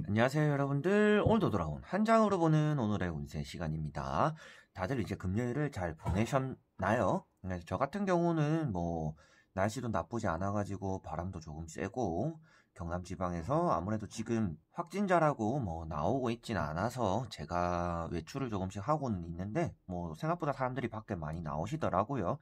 안녕하세요 여러분들. 오늘도 돌아온 한 장으로 보는 오늘의 운세 시간입니다. 다들 이제 금요일을 잘 보내셨나요? 네, 저 같은 경우는 날씨도 나쁘지 않아가지고 바람도 조금 세고 경남 지방에서 아무래도 지금 확진자라고 나오고 있진 않아서 제가 외출을 조금씩 하고는 있는데 생각보다 사람들이 밖에 많이 나오시더라고요.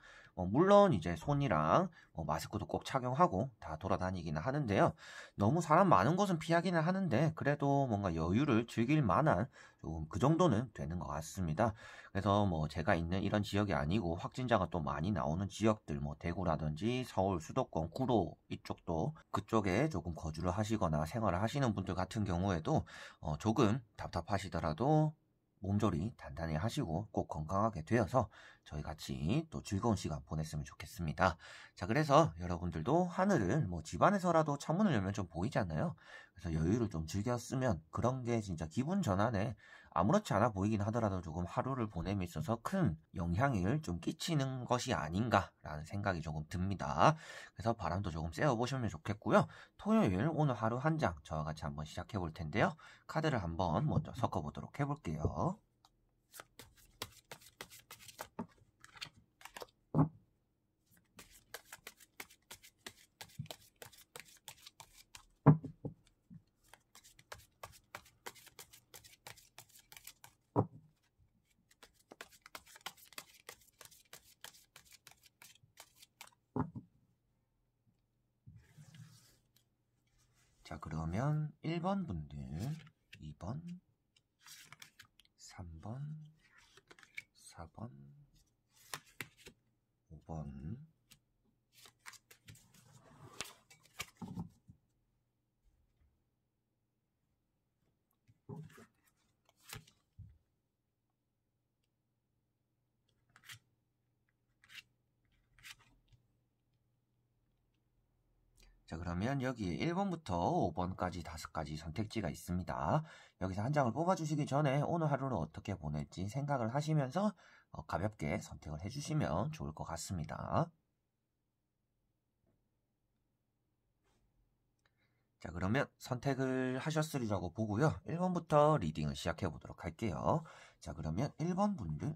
물론 이제 손이랑 마스크도 꼭 착용하고 다 돌아다니기는 하는데요. 너무 사람 많은 곳은 피하기는 하는데 그래도 뭔가 여유를 즐길 만한 조금 그 정도는 되는 것 같습니다. 그래서 제가 있는 이런 지역이 아니고 확진자가 또 많이 나오는 지역들 대구라든지 서울 수도권 구로 이쪽도 그쪽에 조금 거주를 하시거나 생활을 하시는 분들 같은 경우에도 조금 답답하시더라도 몸조리 단단히 하시고 꼭 건강하게 되어서 저희 같이 또 즐거운 시간 보냈으면 좋겠습니다. 자, 그래서 여러분들도 하늘을 집안에서라도 창문을 열면 좀 보이잖아요. 그래서 여유를 좀 즐겼으면 그런 게 진짜 기분 전환에 아무렇지 않아 보이긴 하더라도 조금 하루를 보냄에 있어서 큰 영향을 좀 끼치는 것이 아닌가라는 생각이 조금 듭니다. 그래서 바람도 조금 쐬어보시면 좋겠고요. 토요일 오늘 하루 한 장 저와 같이 한번 시작해 볼 텐데요. 카드를 한번 먼저 섞어보도록 해볼게요. 자, 그러면 1번 분들, 2번, 3번, 4번, 5번, 자, 그러면 여기에 1번부터 5번까지 5가지 선택지가 있습니다. 여기서 한 장을 뽑아주시기 전에 오늘 하루를 어떻게 보낼지 생각을 하시면서 가볍게 선택을 해주시면 좋을 것 같습니다. 자, 그러면 선택을 하셨으리라고 보고요. 1번부터 리딩을 시작해 보도록 할게요. 자, 그러면 1번 분들.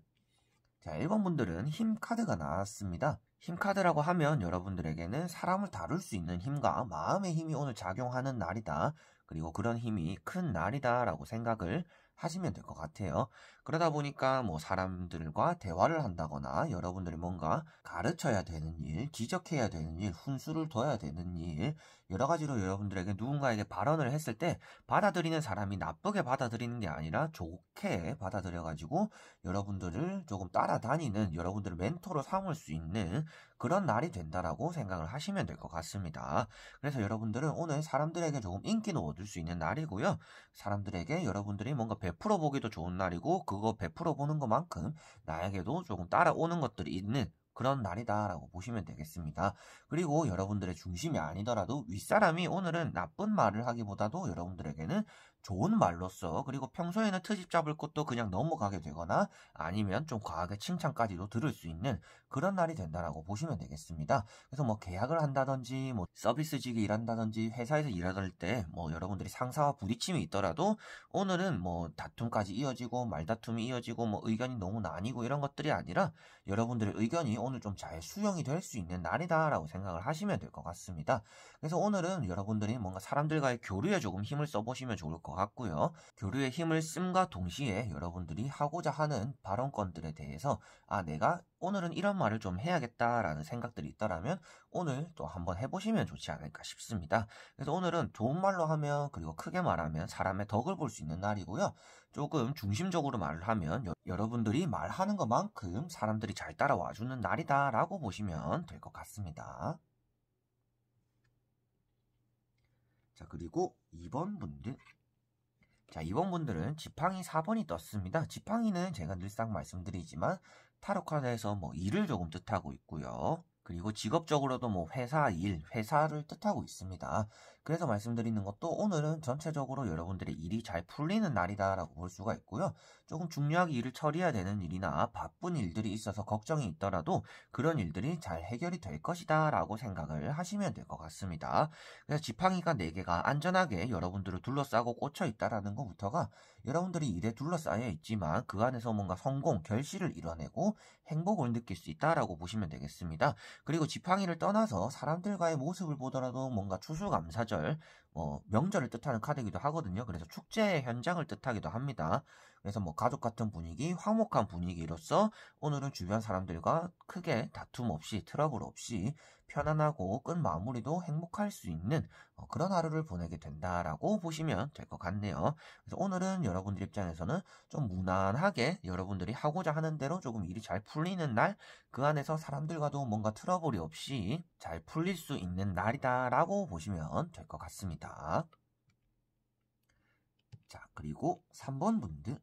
자, 1번 분들은 힘 카드가 나왔습니다. 힘 카드라고 하면 여러분들에게는 사람을 다룰 수 있는 힘과 마음의 힘이 오늘 작용하는 날이다. 그리고 그런 힘이 큰 날이다라고 생각을 하시면 될 것 같아요. 그러다 보니까 사람들과 대화를 한다거나 여러분들이 뭔가 가르쳐야 되는 일, 지적해야 되는 일, 훈수를 둬야 되는 일, 여러 가지로 여러분들에게 누군가에게 발언을 했을 때 받아들이는 사람이 나쁘게 받아들이는 게 아니라 좋게 받아들여가지고 여러분들을 조금 따라다니는, 여러분들을 멘토로 삼을 수 있는 그런 날이 된다라고 생각을 하시면 될 것 같습니다. 그래서 여러분들은 오늘 사람들에게 조금 인기도 얻을 수 있는 날이고요. 사람들에게 여러분들이 뭔가 베풀어 보기도 좋은 날이고, 그거 베풀어 보는 것만큼 나에게도 조금 따라오는 것들이 있는 그런 날이다라고 보시면 되겠습니다. 그리고 여러분들의 중심이 아니더라도 윗사람이 오늘은 나쁜 말을 하기보다도 여러분들에게는 좋은 말로써, 그리고 평소에는 트집 잡을 것도 그냥 넘어가게 되거나 아니면 좀 과하게 칭찬까지도 들을 수 있는 그런 날이 된다라고 보시면 되겠습니다. 그래서 계약을 한다든지 서비스직에 일한다든지 회사에서 일할 때 여러분들이 상사와 부딪힘이 있더라도 오늘은 다툼까지 이어지고 말다툼이 이어지고 의견이 너무 나뉘고 이런 것들이 아니라 여러분들의 의견이 오늘 좀 잘 수용이 될 수 있는 날이다라고 생각을 하시면 될 것 같습니다. 그래서 오늘은 여러분들이 뭔가 사람들과의 교류에 조금 힘을 써보시면 좋을 것 같고요. 교류에 힘을 씀과 동시에 여러분들이 하고자 하는 발언권들에 대해서 내가 오늘은 이런 말을 좀 해야겠다라는 생각들이 있다라면 오늘 또 한번 해보시면 좋지 않을까 싶습니다. 그래서 오늘은 좋은 말로 하면, 그리고 크게 말하면 사람의 덕을 볼 수 있는 날이고요. 조금 중심적으로 말을 하면 여러분들이 말하는 것만큼 사람들이 잘 따라와주는 날이다라고 보시면 될 것 같습니다. 자, 그리고 2번 분들. 자, 2번 분들은 지팡이 4번이 떴습니다. 지팡이는 제가 늘상 말씀드리지만 타로카드에서 일을 조금 뜻하고 있고요. 그리고 직업적으로도 뭐 회사 일, 회사를 뜻하고 있습니다. 그래서 말씀드리는 것도 오늘은 전체적으로 여러분들의 일이 잘 풀리는 날이다라고 볼 수가 있고요. 조금 중요하게 일을 처리해야 되는 일이나 바쁜 일들이 있어서 걱정이 있더라도 그런 일들이 잘 해결이 될 것이다 라고 생각을 하시면 될 것 같습니다. 그래서 지팡이가 4개가 안전하게 여러분들을 둘러싸고 꽂혀 있다라는 것부터가 여러분들이 일에 둘러싸여 있지만 그 안에서 뭔가 성공, 결실을 이뤄내고 행복을 느낄 수 있다라고 보시면 되겠습니다. 그리고 지팡이를 떠나서 사람들과의 모습을 보더라도 뭔가 추수감사절, 명절을 뜻하는 카드이기도 하거든요. 그래서 축제의 현장을 뜻하기도 합니다. 그래서 뭐 가족 같은 분위기, 화목한 분위기로서 오늘은 주변 사람들과 크게 다툼 없이 트러블 없이 편안하고 끝 마무리도 행복할 수 있는 그런 하루를 보내게 된다라고 보시면 될 것 같네요. 그래서 오늘은 여러분들 입장에서는 좀 무난하게 여러분들이 하고자 하는 대로 조금 일이 잘 풀리는 날, 그 안에서 사람들과도 뭔가 트러블이 없이 잘 풀릴 수 있는 날이다라고 보시면 될 것 같습니다. 자, 그리고 3번 분들.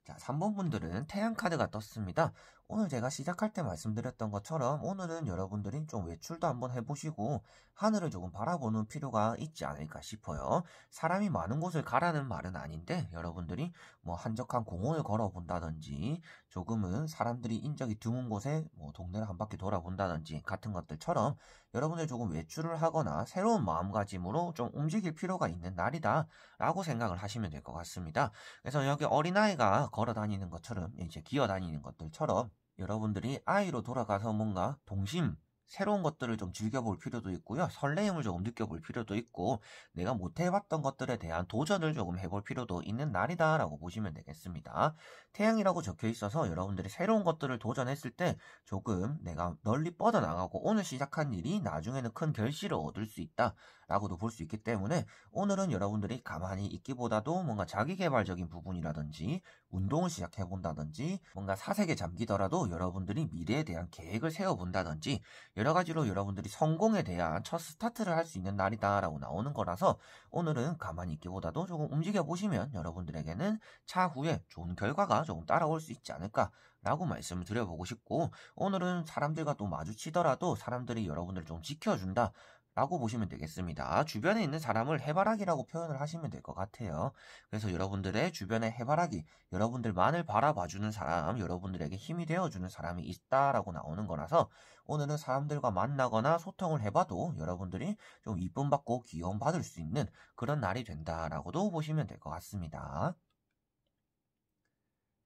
자, 3번 분들은 태양 카드가 떴습니다. 오늘 제가 시작할 때 말씀드렸던 것처럼 오늘은 여러분들이 좀 외출도 한번 해보시고 하늘을 조금 바라보는 필요가 있지 않을까 싶어요. 사람이 많은 곳을 가라는 말은 아닌데 여러분들이 뭐 한적한 공원을 걸어본다든지 조금은 사람들이 인적이 드문 곳에 뭐 동네를 한 바퀴 돌아본다든지 같은 것들처럼 여러분들 조금 외출을 하거나 새로운 마음가짐으로 좀 움직일 필요가 있는 날이다 라고 생각을 하시면 될 것 같습니다. 그래서 여기 어린아이가 걸어 다니는 것처럼 이제 기어 다니는 것들처럼 여러분들이 아이로 돌아가서 뭔가 동심, 새로운 것들을 좀 즐겨볼 필요도 있고요. 설레임을 조금 느껴볼 필요도 있고 내가 못 해봤던 것들에 대한 도전을 조금 해볼 필요도 있는 날이다라고 보시면 되겠습니다. 태양이라고 적혀 있어서 여러분들이 새로운 것들을 도전했을 때 조금 내가 널리 뻗어나가고 오늘 시작한 일이 나중에는 큰 결실을 얻을 수 있다 라고도 볼 수 있기 때문에 오늘은 여러분들이 가만히 있기보다도 뭔가 자기개발적인 부분이라든지 운동을 시작해본다든지 뭔가 사색에 잠기더라도 여러분들이 미래에 대한 계획을 세워본다든지 여러 가지로 여러분들이 성공에 대한 첫 스타트를 할 수 있는 날이다라고 나오는 거라서 오늘은 가만히 있기보다도 조금 움직여보시면 여러분들에게는 차후에 좋은 결과가 조금 따라올 수 있지 않을까라고 말씀을 드려보고 싶고 오늘은 사람들과 또 마주치더라도 사람들이 여러분들을 좀 지켜준다 라고 보시면 되겠습니다. 주변에 있는 사람을 해바라기라고 표현을 하시면 될 것 같아요. 그래서 여러분들의 주변에 해바라기, 여러분들만을 바라봐주는 사람, 여러분들에게 힘이 되어주는 사람이 있다라고 나오는 거라서 오늘은 사람들과 만나거나 소통을 해봐도 여러분들이 좀 이쁨 받고 귀여움 받을 수 있는 그런 날이 된다라고도 보시면 될 것 같습니다.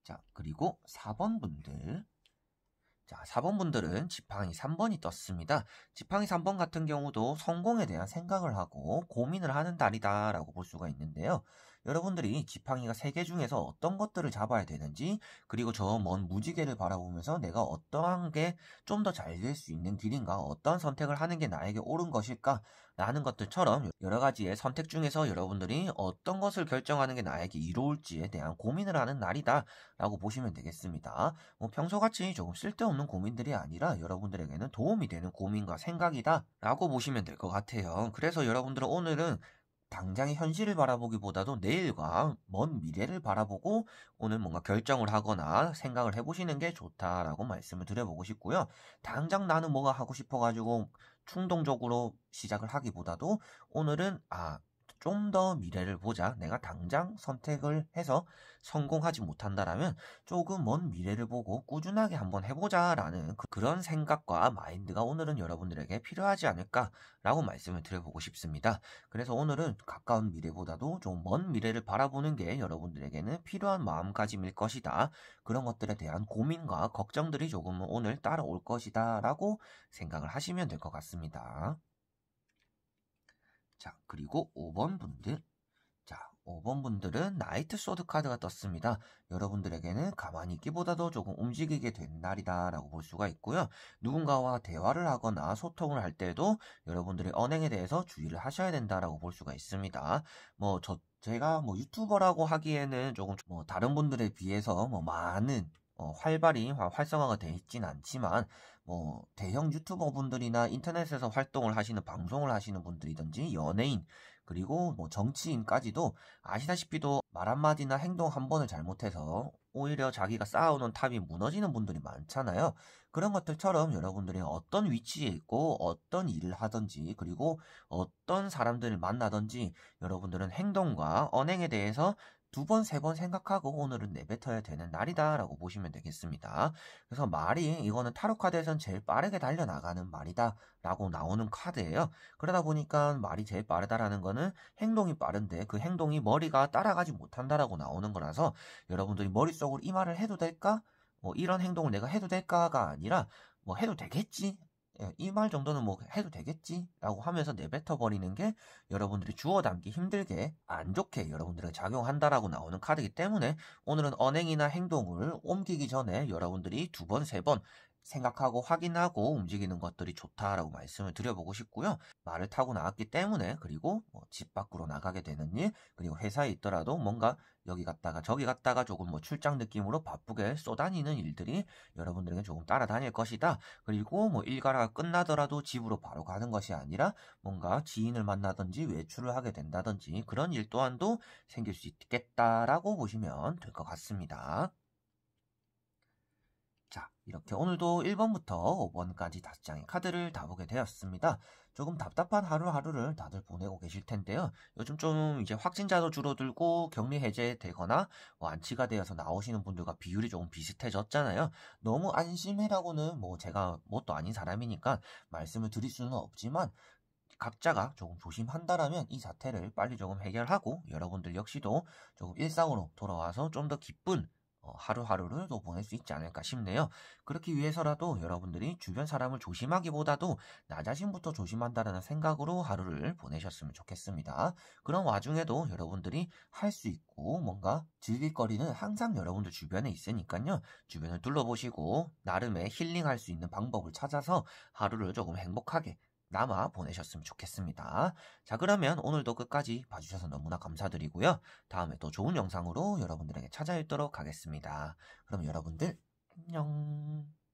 자, 그리고 4번 분들. 자, 4번 분들은 지팡이 3번이 떴습니다. 지팡이 3번 같은 경우도 성공에 대한 생각을 하고 고민을 하는 달이다라고 볼 수가 있는데요. 여러분들이 지팡이가 3개 중에서 어떤 것들을 잡아야 되는지 그리고 저 먼 무지개를 바라보면서 내가 어떠한 게 좀 더 잘 될 수 있는 길인가 어떤 선택을 하는 게 나에게 옳은 것일까 라는 것들처럼 여러 가지의 선택 중에서 여러분들이 어떤 것을 결정하는 게 나에게 이로울지에 대한 고민을 하는 날이다 라고 보시면 되겠습니다. 뭐 평소같이 조금 쓸데없는 고민들이 아니라 여러분들에게는 도움이 되는 고민과 생각이다 라고 보시면 될 것 같아요. 그래서 여러분들은 오늘은 당장의 현실을 바라보기보다도 내일과 먼 미래를 바라보고 오늘 뭔가 결정을 하거나 생각을 해보시는 게 좋다라고 말씀을 드려보고 싶고요. 당장 나는 뭐가 하고 싶어가지고 충동적으로 시작을 하기보다도 오늘은 좀 더 미래를 보자. 내가 당장 선택을 해서 성공하지 못한다라면 조금 먼 미래를 보고 꾸준하게 한번 해보자라는 그런 생각과 마인드가 오늘은 여러분들에게 필요하지 않을까라고 말씀을 드려보고 싶습니다. 그래서 오늘은 가까운 미래보다도 좀 먼 미래를 바라보는 게 여러분들에게는 필요한 마음가짐일 것이다. 그런 것들에 대한 고민과 걱정들이 조금은 오늘 따라올 것이다 라고 생각을 하시면 될 것 같습니다. 자, 그리고 5번 분들. 자, 5번 분들은 나이트 소드 카드가 떴습니다. 여러분들에게는 가만히 있기보다도 조금 움직이게 된 날이다라고 볼 수가 있고요. 누군가와 대화를 하거나 소통을 할 때도 여러분들이 언행에 대해서 주의를 하셔야 된다라고 볼 수가 있습니다. 제가 유튜버라고 하기에는 조금 다른 분들에 비해서 많은 활발히 활성화가 되어 있진 않지만 대형 유튜버 분들이나 인터넷에서 활동을 하시는 방송을 하시는 분들이든지 연예인 그리고 정치인까지도 아시다시피도 말 한마디나 행동 한 번을 잘못해서 오히려 자기가 쌓아오는 탑이 무너지는 분들이 많잖아요. 그런 것들처럼 여러분들이 어떤 위치에 있고 어떤 일을 하든지 그리고 어떤 사람들을 만나든지 여러분들은 행동과 언행에 대해서 2번, 3번 생각하고 오늘은 내뱉어야 되는 날이다 라고 보시면 되겠습니다. 그래서 말이 이거는 타로 카드에선 제일 빠르게 달려나가는 말이다 라고 나오는 카드예요. 그러다 보니까 말이 제일 빠르다라는 거는 행동이 빠른데 그 행동이 머리가 따라가지 못한다라고 나오는 거라서 여러분들이 머릿속으로 이 말을 해도 될까? 뭐 이런 행동을 내가 해도 될까가 아니라 뭐 해도 되겠지? 이 말 정도는 뭐 해도 되겠지? 라고 하면서 내뱉어 버리는 게 여러분들이 주워 담기 힘들게 안 좋게 여러분들에게 작용한다라고 나오는 카드이기 때문에 오늘은 언행이나 행동을 옮기기 전에 여러분들이 2번, 3번 생각하고 확인하고 움직이는 것들이 좋다라고 말씀을 드려보고 싶고요. 말을 타고 나왔기 때문에 그리고 집 밖으로 나가게 되는 일 그리고 회사에 있더라도 뭔가 여기 갔다가 저기 갔다가 조금 출장 느낌으로 바쁘게 쏘다니는 일들이 여러분들에게 조금 따라다닐 것이다. 그리고 일과가 끝나더라도 집으로 바로 가는 것이 아니라 뭔가 지인을 만나든지 외출을 하게 된다든지 그런 일 또한도 생길 수 있겠다라고 보시면 될 것 같습니다. 자, 이렇게 오늘도 1번부터 5번까지 5장의 카드를 다 보게 되었습니다. 조금 답답한 하루하루를 다들 보내고 계실 텐데요. 요즘 좀 이제 확진자도 줄어들고 격리 해제되거나 안치가 되어서 나오시는 분들과 비율이 조금 비슷해졌잖아요. 너무 안심해라고는 제가 뭣도 아닌 사람이니까 말씀을 드릴 수는 없지만 각자가 조금 조심한다라면 이 사태를 빨리 조금 해결하고 여러분들 역시도 조금 일상으로 돌아와서 좀 더 기쁜 하루하루를 또 보낼 수 있지 않을까 싶네요. 그렇기 위해서라도 여러분들이 주변 사람을 조심하기보다도 나 자신부터 조심한다는 생각으로 하루를 보내셨으면 좋겠습니다. 그런 와중에도 여러분들이 할 수 있고 뭔가 즐길 거리는 항상 여러분들 주변에 있으니까요. 주변을 둘러보시고 나름의 힐링할 수 있는 방법을 찾아서 하루를 조금 행복하게 남아 보내셨으면 좋겠습니다. 자, 그러면 오늘도 끝까지 봐주셔서 너무나 감사드리고요. 다음에 또 좋은 영상으로 여러분들에게 찾아뵙도록 하겠습니다. 그럼 여러분들 안녕.